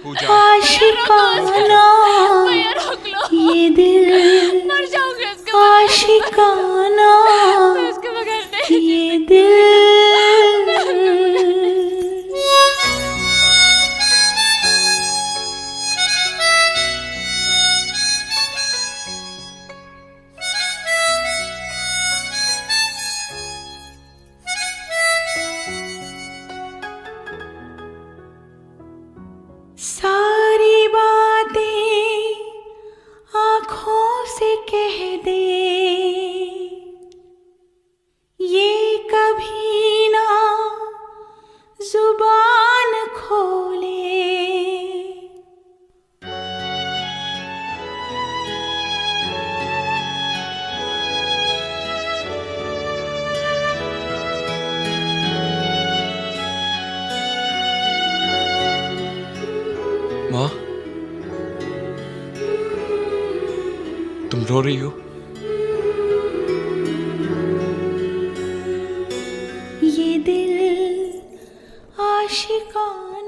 पूजा। आशिकाना ये दिल, आशिकाना ये दिल। सारी बातें आँखों से कह दे, ये कभी ना जुबान खोले। माँ, तुम रो रही हो? ये दिल आशिकाना